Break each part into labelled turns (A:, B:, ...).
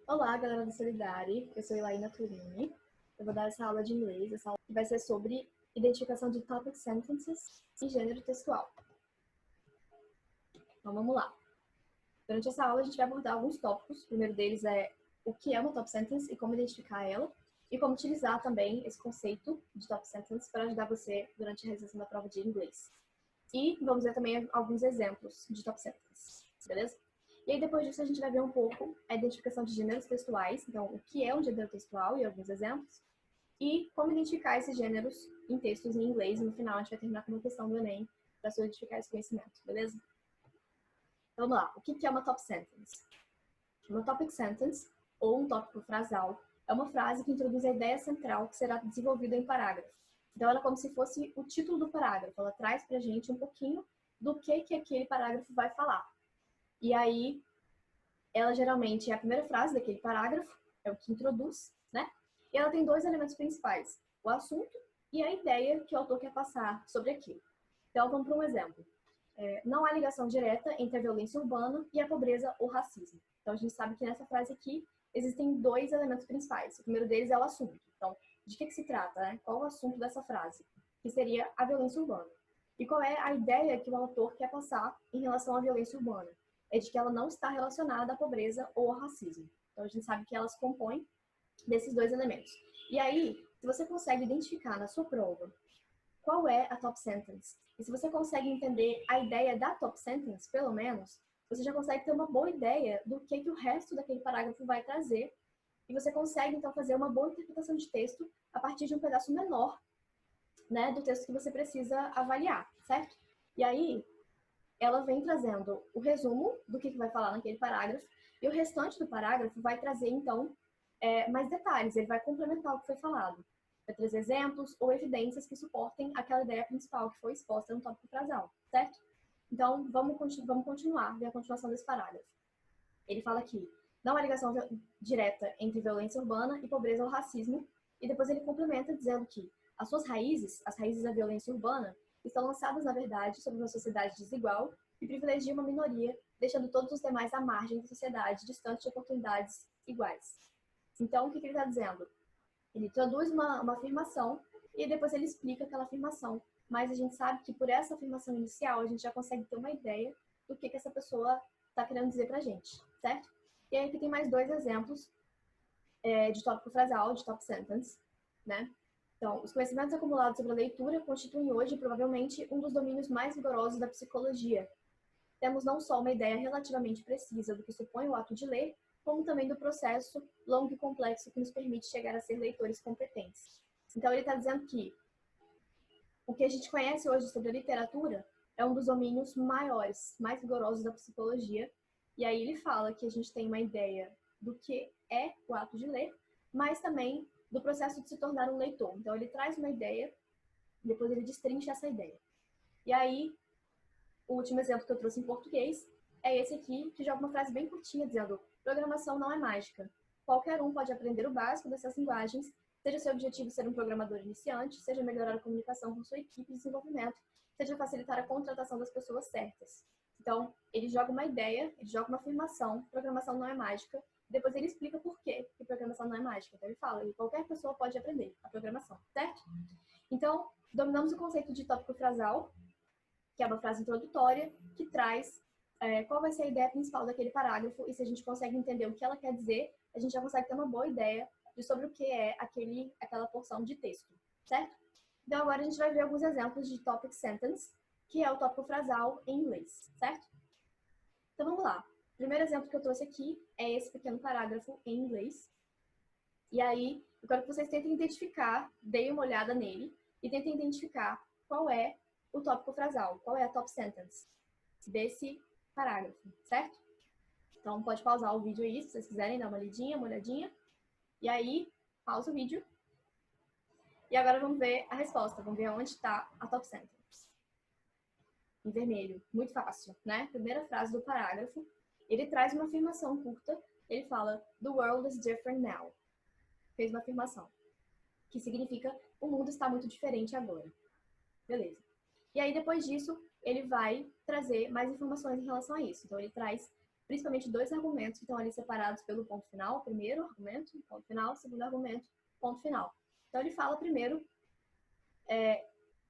A: Olá, galera do Solidari. Eu sou Elaina Turini. Eu vou dar essa aula de inglês, essa aula que vai ser sobre identificação de topic sentences e gênero textual. Então, vamos lá. Durante essa aula, a gente vai abordar alguns tópicos. O primeiro deles é o que é uma top sentence e como identificar ela, e como utilizar também esse conceito de top sentence para ajudar você durante a realização da prova de inglês. E vamos ver também alguns exemplos de top sentence, beleza? E aí, depois disso, a gente vai ver um pouco a identificação de gêneros textuais, então, o que é um gênero textual e alguns exemplos, e como identificar esses gêneros em textos em inglês. E no final, a gente vai terminar com uma questão do Enem para solidificar esse conhecimento, beleza? Então, vamos lá. O que é uma top sentence? Uma topic sentence, ou um tópico frasal, é uma frase que introduz a ideia central que será desenvolvida em parágrafo. Então, ela é como se fosse o título do parágrafo. Ela traz pra gente um pouquinho do que aquele parágrafo vai falar. E aí, ela geralmente é a primeira frase daquele parágrafo, é o que introduz, né? E ela tem dois elementos principais: o assunto e a ideia que o autor quer passar sobre aquilo. Então, vamos para um exemplo. Não há ligação direta entre a violência urbana e a pobreza ou racismo. Então, a gente sabe que nessa frase aqui existem dois elementos principais. O primeiro deles é o assunto. Então, de que se trata, né? Qual o assunto dessa frase? Que seria a violência urbana. E qual é a ideia que o autor quer passar em relação à violência urbana? É de que ela não está relacionada à pobreza ou ao racismo. Então, a gente sabe que elas compõem desses dois elementos. E aí, se você consegue identificar na sua prova qual é a top sentence, e se você consegue entender a ideia da top sentence, pelo menos, você já consegue ter uma boa ideia do que o resto daquele parágrafo vai trazer, e você consegue, então, fazer uma boa interpretação de texto a partir de um pedaço menor, né, do texto que você precisa avaliar, certo? E aí, ela vem trazendo o resumo do que vai falar naquele parágrafo, e o restante do parágrafo vai trazer, então, mais detalhes, ele vai complementar o que foi falado. Vai trazer exemplos ou evidências que suportem aquela ideia principal que foi exposta no tópico frasal, certo? Então, vamos continuar, ver a continuação desse parágrafo. Ele fala aqui: não há ligação direta entre violência urbana e pobreza ou racismo, e depois ele complementa dizendo que as suas raízes, as raízes da violência urbana, estão lançadas, na verdade, sobre uma sociedade desigual e privilegia uma minoria, deixando todos os demais à margem da sociedade, distante de oportunidades iguais. Então, o que ele está dizendo? Ele traduz uma afirmação e depois ele explica aquela afirmação. Mas a gente sabe que por essa afirmação inicial, a gente já consegue ter uma ideia do que essa pessoa está querendo dizer para a gente, certo? E aí aqui tem mais dois exemplos de tópico frasal, de top sentence, né? Então, os conhecimentos acumulados sobre a leitura constituem hoje, provavelmente, um dos domínios mais vigorosos da psicologia. Temos não só uma ideia relativamente precisa do que supõe o ato de ler, como também do processo longo e complexo que nos permite chegar a ser leitores competentes. Então, ele está dizendo que o que a gente conhece hoje sobre a literatura é um dos domínios maiores, mais vigorosos da psicologia. E aí ele fala que a gente tem uma ideia do que é o ato de ler, mas também do processo de se tornar um leitor. Então, ele traz uma ideia, depois ele destrincha essa ideia. E aí, o último exemplo que eu trouxe em português é esse aqui, que joga uma frase bem curtinha, dizendo: programação não é mágica. Qualquer um pode aprender o básico dessas linguagens, seja seu objetivo ser um programador iniciante, seja melhorar a comunicação com sua equipe de desenvolvimento, seja facilitar a contratação das pessoas certas. Então, ele joga uma ideia, ele joga uma afirmação: programação não é mágica. Depois ele explica por quê que programação não é mágica. Então ele fala que qualquer pessoa pode aprender a programação, certo? Então, dominamos o conceito de tópico frasal, que é uma frase introdutória, que traz qual vai ser a ideia principal daquele parágrafo, e se a gente consegue entender o que ela quer dizer, a gente já consegue ter uma boa ideia de sobre o que é aquela porção de texto, certo? Então, agora a gente vai ver alguns exemplos de topic sentence, que é o tópico frasal em inglês, certo? Então, vamos lá. O primeiro exemplo que eu trouxe aqui é esse pequeno parágrafo em inglês. E aí, eu quero que vocês tentem identificar, deem uma olhada nele, e tentem identificar qual é o tópico frasal, qual é a top sentence desse parágrafo, certo? Então, pode pausar o vídeo aí, se vocês quiserem dar uma olhadinha. E aí, pausa o vídeo. E agora vamos ver a resposta, vamos ver onde está a top sentence. Em vermelho, muito fácil, né? Primeira frase do parágrafo, ele traz uma afirmação curta, ele fala: the world is different now. Fez uma afirmação, que significa: o mundo está muito diferente agora. Beleza. E aí, depois disso, ele vai trazer mais informações em relação a isso. Então, ele traz principalmente dois argumentos que estão ali separados pelo ponto final. Primeiro argumento, ponto final. Segundo argumento, ponto final. Então, ele fala primeiro,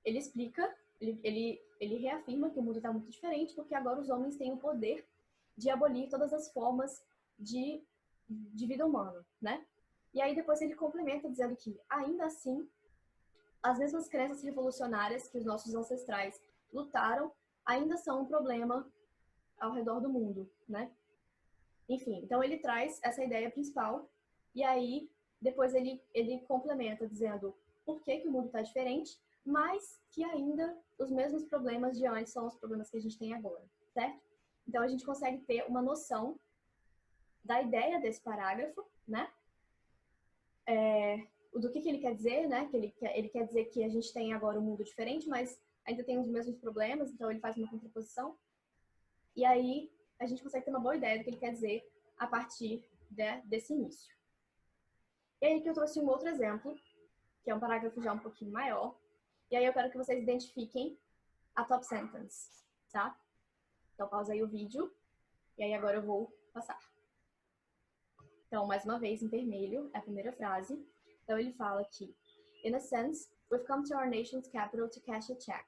A: ele explica, ele reafirma que o mundo está muito diferente porque agora os homens têm o poder de abolir todas as formas de vida humana, né? E aí depois ele complementa dizendo que, ainda assim, as mesmas crenças revolucionárias que os nossos ancestrais lutaram ainda são um problema ao redor do mundo, né? Enfim, então ele traz essa ideia principal e aí depois ele complementa dizendo por que o mundo está diferente, mas que ainda os mesmos problemas de antes são os problemas que a gente tem agora, certo? Então a gente consegue ter uma noção da ideia desse parágrafo, né? Do que ele quer dizer, né? Que ele quer dizer que a gente tem agora um mundo diferente, mas ainda tem os mesmos problemas, então ele faz uma contraposição. E aí a gente consegue ter uma boa ideia do que ele quer dizer a partir desse início. E aí que eu trouxe um outro exemplo, que é um parágrafo já um pouquinho maior. E aí eu quero que vocês identifiquem a top sentence, tá? Então pausa aí o vídeo. E aí agora eu vou passar. Então, mais uma vez, em vermelho, é a primeira frase. Então ele fala aqui: In a sense, we've come to our nation's capital to cash a check.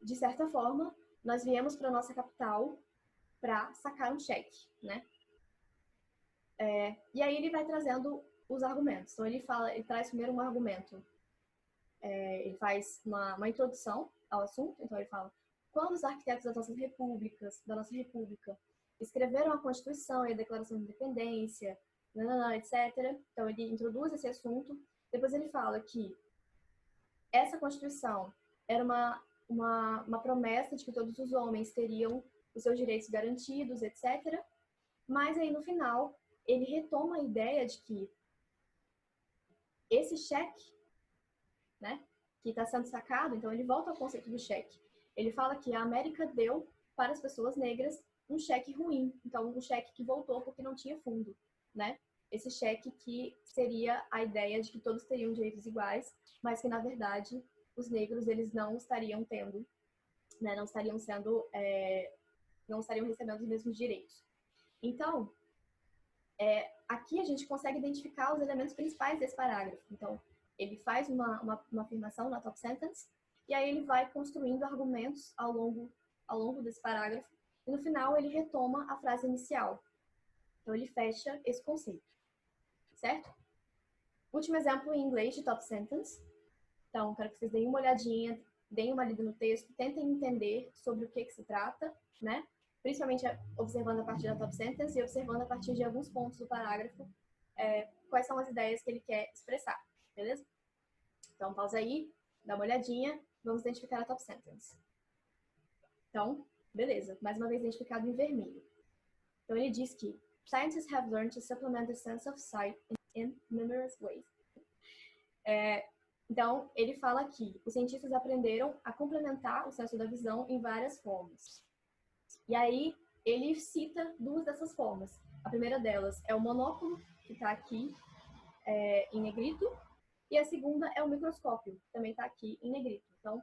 A: De certa forma, nós viemos para nossa capital para sacar um cheque, né? E aí ele vai trazendo os argumentos. Então ele traz primeiro um argumento. Ele faz uma introdução ao assunto. Então ele fala: quando os arquitetos da nossa república, escreveram a Constituição e a Declaração de Independência, etc. Então ele introduz esse assunto. Depois ele fala que essa Constituição era uma promessa de que todos os homens teriam os seus direitos garantidos, etc. Mas aí no final ele retoma a ideia de que esse cheque, né, que está sendo sacado, então ele volta ao conceito do cheque. Ele fala que a América deu para as pessoas negras um cheque ruim, então um cheque que voltou porque não tinha fundo, né? Esse cheque que seria a ideia de que todos teriam direitos iguais, mas que na verdade os negros eles não estariam tendo, né, não estariam recebendo os mesmos direitos. Então, aqui a gente consegue identificar os elementos principais desse parágrafo. Então, ele faz uma afirmação na top sentence, e aí ele vai construindo argumentos ao longo desse parágrafo, e no final ele retoma a frase inicial. Então, ele fecha esse conceito, certo? Último exemplo em inglês de top sentence. Então, quero que vocês deem uma olhadinha, deem uma lida no texto, tentem entender sobre o que se trata, né? Principalmente observando a partir da top sentence e observando a partir de alguns pontos do parágrafo quais são as ideias que ele quer expressar, beleza? Então, pausa aí, dá uma olhadinha, vamos identificar a top sentence. Então, beleza, mais uma vez identificado em vermelho. Então, ele diz que scientists have learned to supplement the sense of sight in numerous ways. Então, ele fala que os cientistas aprenderam a complementar o senso da visão em várias formas. E aí, ele cita duas dessas formas. A primeira delas é o monóculo, que está aqui em negrito, e a segunda é o microscópio, que também está aqui em negrito. Então,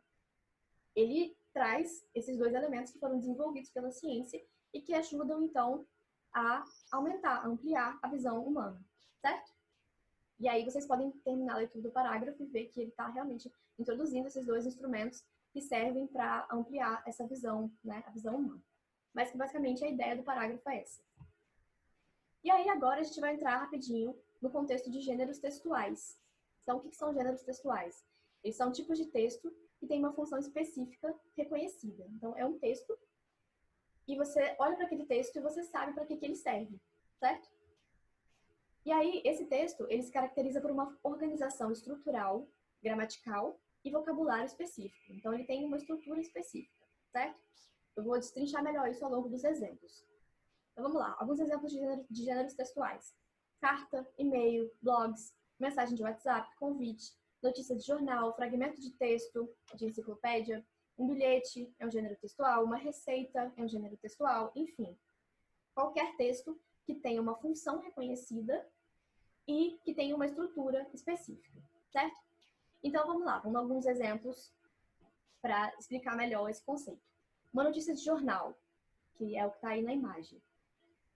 A: ele traz esses dois elementos que foram desenvolvidos pela ciência e que ajudam, então, a aumentar, a ampliar a visão humana, certo? E aí vocês podem terminar a leitura do parágrafo e ver que ele está realmente introduzindo esses dois instrumentos que servem para ampliar essa visão, né, a visão humana. Mas que basicamente a ideia do parágrafo é essa. E aí agora a gente vai entrar rapidinho no contexto de gêneros textuais. Então, o que são gêneros textuais? Eles são tipos de texto que têm uma função específica reconhecida. Então, é um texto e você olha para aquele texto e você sabe para que ele serve, certo? E aí, esse texto, ele se caracteriza por uma organização estrutural, gramatical e vocabulário específico. Então, ele tem uma estrutura específica, certo? Eu vou destrinchar melhor isso ao longo dos exemplos. Então, vamos lá. Alguns exemplos de gêneros textuais. Carta, e-mail, blogs, mensagem de WhatsApp, convite, notícia de jornal, fragmento de texto, de enciclopédia, um bilhete é um gênero textual, uma receita é um gênero textual, enfim. Qualquer texto que tenha uma função reconhecida e que tenha uma estrutura específica, certo? Então, vamos lá, vamos a alguns exemplos para explicar melhor esse conceito. Uma notícia de jornal. que é o que está aí na imagem.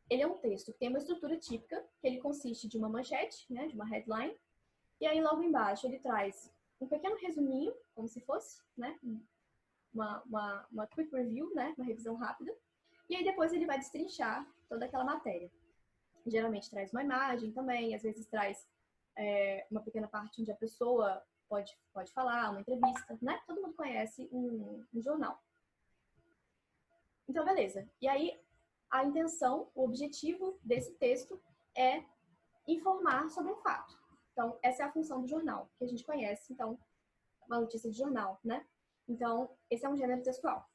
A: Ele é um texto que tem uma estrutura típica, que ele consiste de uma manchete, né, de uma headline, e aí logo embaixo ele traz um pequeno resuminho, como se fosse, né, uma quick review, né, uma revisão rápida, e aí depois ele vai destrinchar toda aquela matéria. Geralmente traz uma imagem também, às vezes traz uma pequena parte onde a pessoa pode falar, uma entrevista, né? Todo mundo conhece um jornal. Então, beleza. E aí, a intenção, o objetivo desse texto é informar sobre um fato. Então, essa é a função do jornal, que a gente conhece, então, uma notícia de jornal, né? Então, esse é um gênero textual.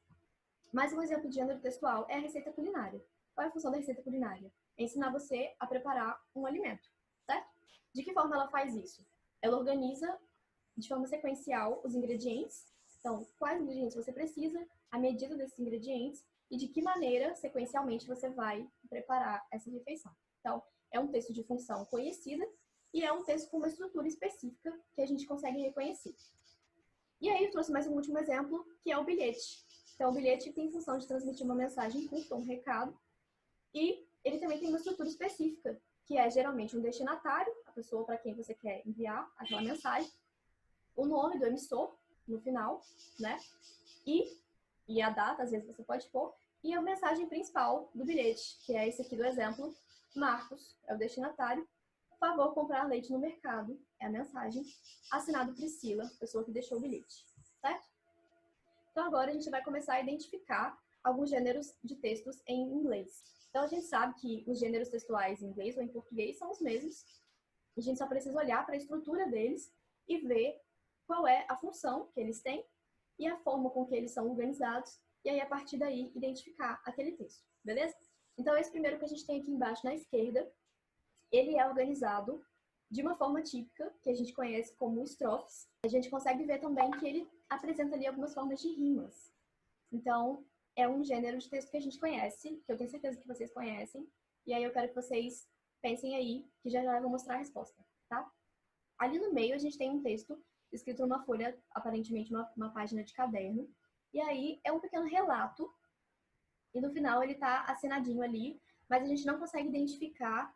A: Mais um exemplo de gênero textual é a receita culinária. Qual é a função da receita culinária? É ensinar você a preparar um alimento, certo? De que forma ela faz isso? Ela organiza de forma sequencial os ingredientes. Então, quais ingredientes você precisa, a medida desses ingredientes e de que maneira, sequencialmente, você vai preparar essa refeição. Então, é um texto de função conhecida e é um texto com uma estrutura específica que a gente consegue reconhecer. E aí, eu trouxe mais um último exemplo, que é o bilhete. Então, o bilhete tem função de transmitir uma mensagem curta, um recado, e ele também tem uma estrutura específica, que é geralmente um destinatário, a pessoa para quem você quer enviar aquela mensagem, o nome do emissor no final, né? E a data, às vezes você pode pôr, e a mensagem principal do bilhete, que é esse aqui do exemplo, Marcos é o destinatário, por favor, comprar leite no mercado, é a mensagem, assinado Priscila, pessoa que deixou o bilhete, certo? Então agora a gente vai começar a identificar alguns gêneros de textos em inglês. Então a gente sabe que os gêneros textuais em inglês ou em português são os mesmos, a gente só precisa olhar para a estrutura deles e ver qual é a função que eles têm e a forma com que eles são organizados, e aí, a partir daí, identificar aquele texto, beleza? Então, esse primeiro que a gente tem aqui embaixo na esquerda, ele é organizado de uma forma típica, que a gente conhece como estrofes. A gente consegue ver também que ele apresenta ali algumas formas de rimas. Então, é um gênero de texto que a gente conhece, que eu tenho certeza que vocês conhecem, e aí eu quero que vocês pensem aí, que já já eu vou mostrar a resposta, tá? Ali no meio a gente tem um texto escrito numa folha, aparentemente uma página de caderno, e aí é um pequeno relato, e no final ele tá assinadinho ali, mas a gente não consegue identificar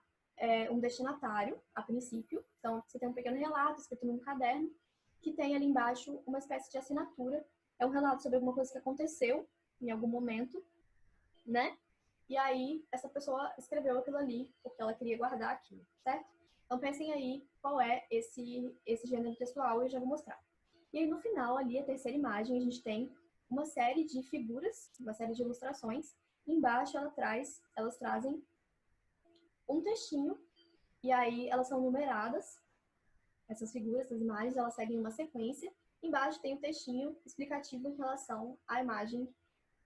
A: um destinatário, a princípio. Então, você tem um pequeno relato escrito num caderno, que tem ali embaixo uma espécie de assinatura. É um relato sobre alguma coisa que aconteceu em algum momento, né? E aí, essa pessoa escreveu aquilo ali porque ela queria guardar aquilo, certo? Então, pensem aí qual é esse gênero textual e eu já vou mostrar. E aí, no final, ali, a terceira imagem, a gente tem uma série de figuras, uma série de ilustrações. Embaixo, elas trazem um textinho e aí elas são numeradas. Essas figuras, essas imagens, elas seguem uma sequência. Embaixo tem um textinho explicativo em relação à imagem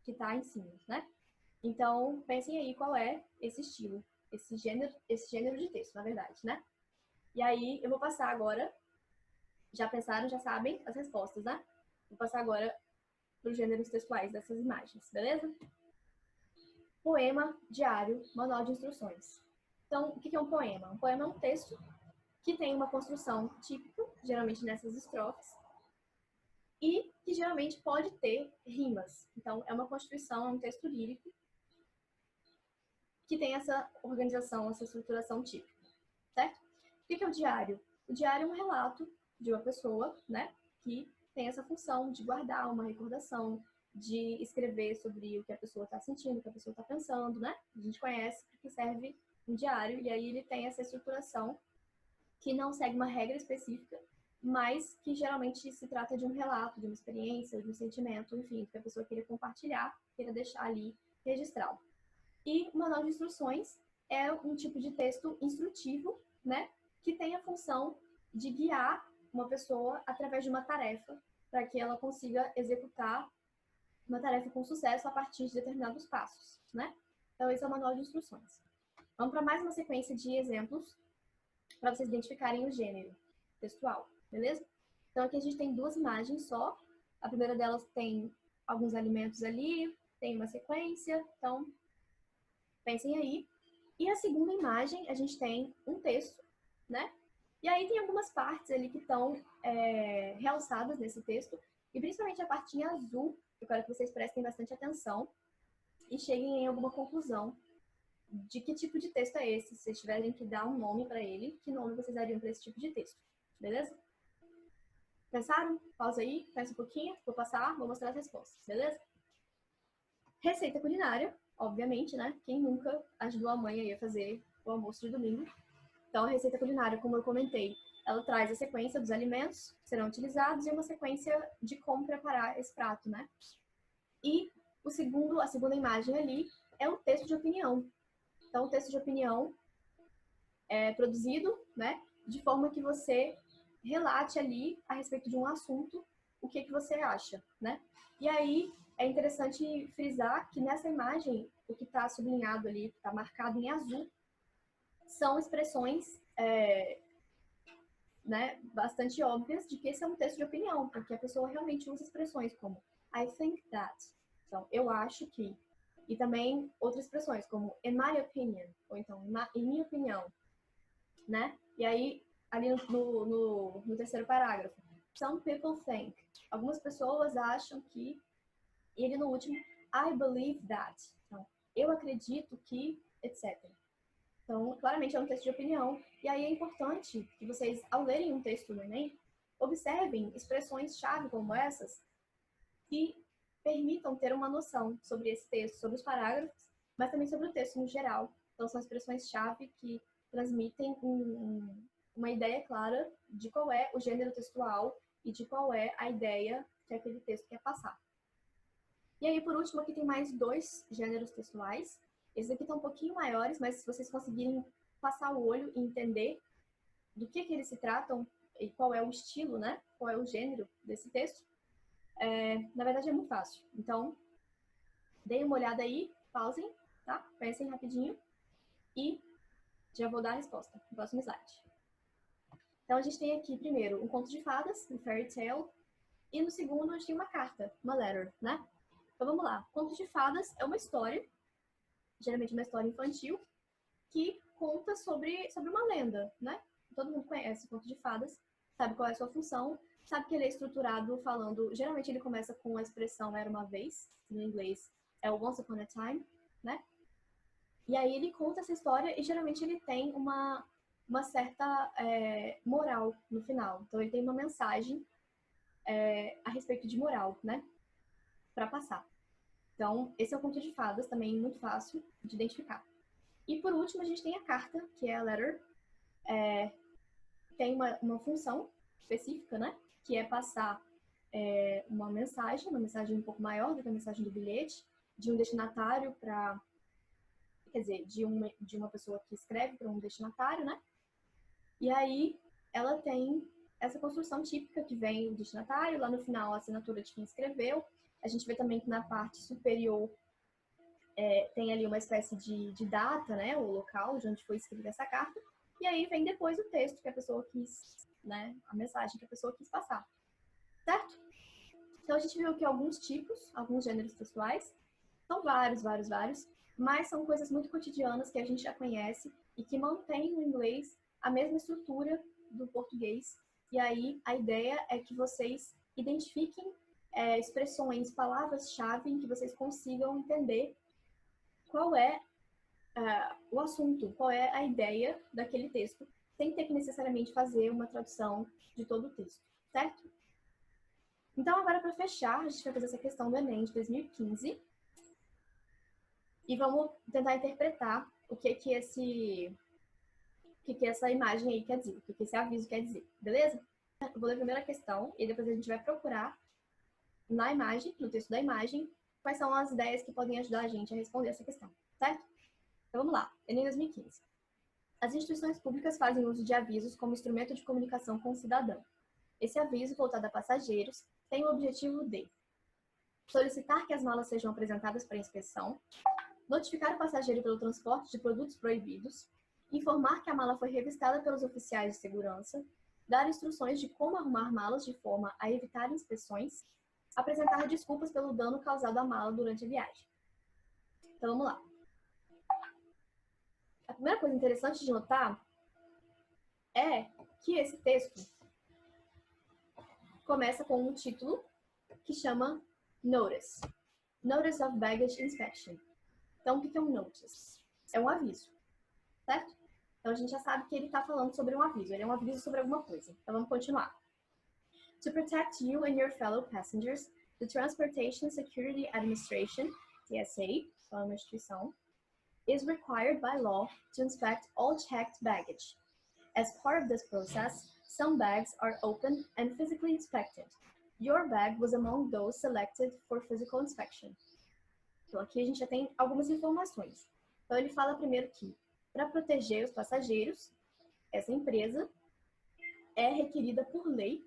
A: que está em cima, né? Então, pensem aí qual é esse estilo, esse gênero de texto, na verdade, né? E aí, eu vou passar agora, já pensaram, já sabem as respostas, né? Vou passar agora para os gêneros textuais dessas imagens, beleza? Poema, diário, manual de instruções. Então, o que é um poema? Um poema é um texto que tem uma construção típica, geralmente nessas estrofes, e que geralmente pode ter rimas. Então, é uma constituição, é um texto lírico, que tem essa organização, essa estruturação típica, certo? O que é o diário? O diário é um relato de uma pessoa, né, que tem essa função de guardar uma recordação, de escrever sobre o que a pessoa está sentindo, o que a pessoa está pensando, né? A gente conhece porque serve um diário, e aí ele tem essa estruturação que não segue uma regra específica, mas que geralmente se trata de um relato, de uma experiência, de um sentimento, enfim, que a pessoa queira compartilhar, queira deixar ali registrado. E o manual de instruções é um tipo de texto instrutivo, né, que tem a função de guiar uma pessoa através de uma tarefa para que ela consiga executar uma tarefa com sucesso a partir de determinados passos, né? Então, esse é o manual de instruções. Vamos para mais uma sequência de exemplos para vocês identificarem o gênero textual, beleza? Então, aqui a gente tem duas imagens só. A primeira delas tem alguns alimentos ali, tem uma sequência, então pensem aí. E a segunda imagem, a gente tem um texto, né? E aí tem algumas partes ali que estão realçadas nesse texto, e principalmente a partinha azul, eu quero que vocês prestem bastante atenção. e cheguem em alguma conclusão de que tipo de texto é esse. Se vocês tiverem que dar um nome para ele, que nome vocês dariam para esse tipo de texto, beleza? Pensaram? Pausa aí, pensa um pouquinho, vou passar, vou mostrar as respostas, beleza? Receita culinária, obviamente, né? Quem nunca ajudou a mãe aí a fazer o almoço de domingo? Então, a receita culinária, como eu comentei, ela traz a sequência dos alimentos que serão utilizados e uma sequência de como preparar esse prato, né? E a segunda imagem ali é o texto de opinião. Então, o texto de opinião é produzido, né, de forma que você relate ali a respeito de um assunto o que você acha, né? E aí é interessante frisar que nessa imagem o que está sublinhado ali, que está marcado em azul, são expressões né, bastante óbvias de que esse é um texto de opinião, porque a pessoa realmente usa expressões como I think that, então eu acho que, e também outras expressões como in my opinion, ou então em minha opinião, né? E aí, ali no terceiro parágrafo, some people think, algumas pessoas acham que, e ele no último, I believe that, então eu acredito que, etc. Então, claramente é um texto de opinião. E aí é importante que vocês, ao lerem um texto no Enem, observem expressões-chave como essas que permitam ter uma noção sobre esse texto, sobre os parágrafos, mas também sobre o texto no geral. Então, são expressões-chave que transmitem uma ideia clara de qual é o gênero textual e de qual é a ideia que aquele texto quer passar. E aí, por último, aqui tem mais 2 gêneros textuais. Esses aqui estão um pouquinho maiores, mas se vocês conseguirem passar o olho e entender do que eles se tratam e qual é o estilo, né? Qual é o gênero desse texto, na verdade é muito fácil. Então, deem uma olhada aí, pausem, tá? Pensem rapidinho e já vou dar a resposta no próximo slide. Então, a gente tem aqui, primeiro, um conto de fadas, um fairy tale, e no segundo a gente tem uma carta, uma letter, né? Então, vamos lá. Conto de fadas é uma história, geralmente uma história infantil, que conta sobre uma lenda, né? Todo mundo conhece o conto de fadas, sabe qual é a sua função, sabe que ele é estruturado falando... Geralmente ele começa com a expressão era uma vez, no inglês é o once upon a time, né? E aí ele conta essa história e geralmente ele tem uma certa moral no final. Então ele tem uma mensagem a respeito de moral, né? Para passar. Então, esse é o conto de fadas, também muito fácil de identificar. E por último, a gente tem a carta, que é a letter. Tem uma função específica, né? Que é passar uma mensagem um pouco maior do que a mensagem do bilhete, de um destinatário para... Quer dizer, de uma pessoa que escreve para um destinatário, né? E aí, ela tem essa construção típica que vem do destinatário, lá no final a assinatura de quem escreveu. A gente vê também que na parte superior tem ali uma espécie de data, né, o local de onde foi escrita essa carta, e aí vem depois o texto que a pessoa quis, né, a mensagem que a pessoa quis passar, certo? Então a gente viu aqui alguns tipos, alguns gêneros textuais, são vários, mas são coisas muito cotidianas que a gente já conhece e que mantém no inglês a mesma estrutura do português, e aí a ideia é que vocês identifiquem expressões, palavras-chave em que vocês consigam entender qual é o assunto, qual é a ideia daquele texto, sem ter que necessariamente fazer uma tradução de todo o texto, certo? Então, agora para fechar, a gente vai fazer essa questão do Enem de 2015 e vamos tentar interpretar o que essa imagem aí quer dizer, o que esse aviso quer dizer, beleza? Eu vou ler a primeira questão e depois a gente vai procurar na imagem, no texto da imagem, quais são as ideias que podem ajudar a gente a responder essa questão, certo? Então vamos lá, Enem 2015. As instituições públicas fazem uso de avisos como instrumento de comunicação com o cidadão. Esse aviso, voltado a passageiros, tem o objetivo de solicitar que as malas sejam apresentadas para inspeção, notificar o passageiro pelo transporte de produtos proibidos, informar que a mala foi revistada pelos oficiais de segurança, dar instruções de como arrumar malas de forma a evitar inspeções, apresentar desculpas pelo dano causado à mala durante a viagem. Então vamos lá. A primeira coisa interessante de notar é que esse texto começa com um título que chama Notice. Notice of Baggage Inspection. Então, o que é um notice? É um aviso, certo? Então, a gente já sabe que ele está falando sobre um aviso. Ele é um aviso sobre alguma coisa. Então, vamos continuar. To protect you and your fellow passengers, the Transportation Security Administration, TSA, então é uma instituição, is required by law to inspect all checked baggage. As part of this process, some bags are opened and physically inspected. Your bag was among those selected for physical inspection. Então, aqui a gente já tem algumas informações. Então, ele fala primeiro que, para proteger os passageiros, essa empresa é requerida por lei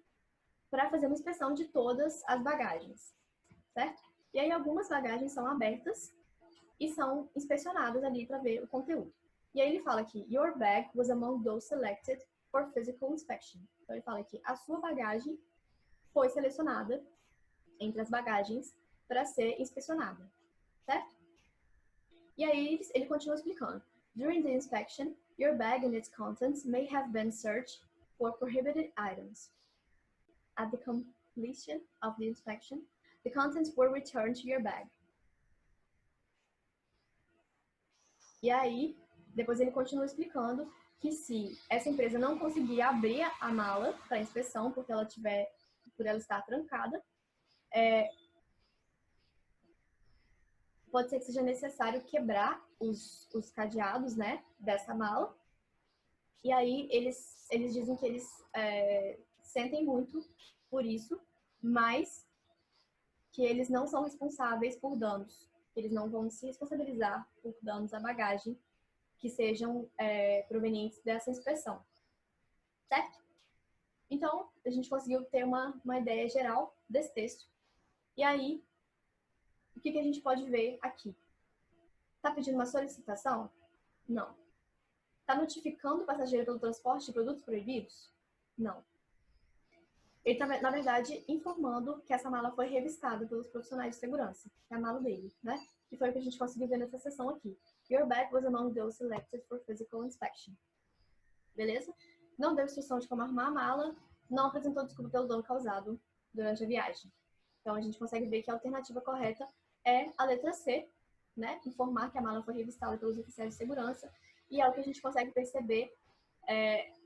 A: para fazer uma inspeção de todas as bagagens, certo? E aí, algumas bagagens são abertas e são inspecionadas ali para ver o conteúdo. E aí, ele fala que your bag was among those selected for physical inspection. Então, ele fala que a sua bagagem foi selecionada entre as bagagens para ser inspecionada, certo? E aí ele continua explicando. During the inspection, your bag and its contents may have been searched for prohibited items. At the completion of the inspection, the contents were returned to your bag. E aí, depois ele continua explicando que se essa empresa não conseguir abrir a mala para inspeção, por ela estar trancada, pode ser que seja necessário quebrar os cadeados, né, dessa mala. E aí eles dizem que eles sentem muito por isso, mas que eles não são responsáveis por danos. Eles não vão se responsabilizar por danos à bagagem que sejam provenientes dessa inspeção. Certo? Então, a gente conseguiu ter uma ideia geral desse texto. E aí, o que a gente pode ver aqui? Está pedindo uma solicitação? Não. Está notificando o passageiro pelo transporte de produtos proibidos? Não. Ele está, na verdade, informando que essa mala foi revistada pelos profissionais de segurança, que é a mala dele, né? Que foi o que a gente conseguiu ver nessa sessão aqui. Your bag was among those selected for physical inspection. Beleza? Não deu instrução de como arrumar a mala, não apresentou desculpa pelo dano causado durante a viagem. Então, a gente consegue ver que a alternativa correta é a letra C, né? Informar que a mala foi revistada pelos oficiais de segurança. E é o que a gente consegue perceber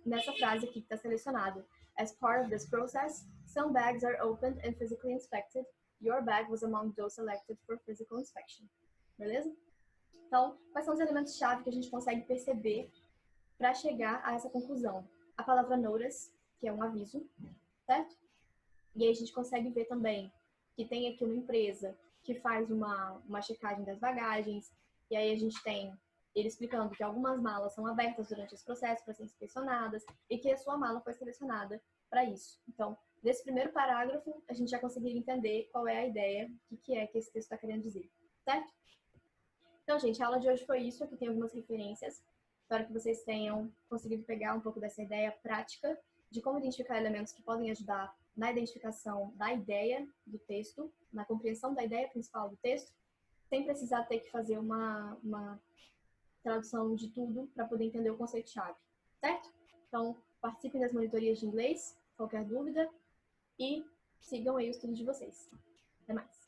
A: nessa frase aqui que está selecionada. As part of this process, some bags are opened and physically inspected. Your bag was among those selected for physical inspection. Beleza? Então, quais são os elementos-chave que a gente consegue perceber para chegar a essa conclusão? A palavra notice, que é um aviso, certo? E aí a gente consegue ver também que tem aqui uma empresa que faz uma checagem das bagagens, e aí a gente tem ele explicando que algumas malas são abertas durante esse processo para serem inspecionadas e que a sua mala foi selecionada para isso. Então, nesse primeiro parágrafo, a gente já conseguiu entender qual é a ideia, o que é que esse texto está querendo dizer, certo? Então, gente, a aula de hoje foi isso. Aqui tem algumas referências. Espero que vocês tenham conseguido pegar um pouco dessa ideia prática de como identificar elementos que podem ajudar na identificação da ideia do texto, na compreensão da ideia principal do texto, sem precisar ter que fazer uma tradução de tudo para poder entender o conceito-chave, certo? Então, participem das monitorias de inglês, qualquer dúvida, e sigam aí o estudo de vocês. Até mais!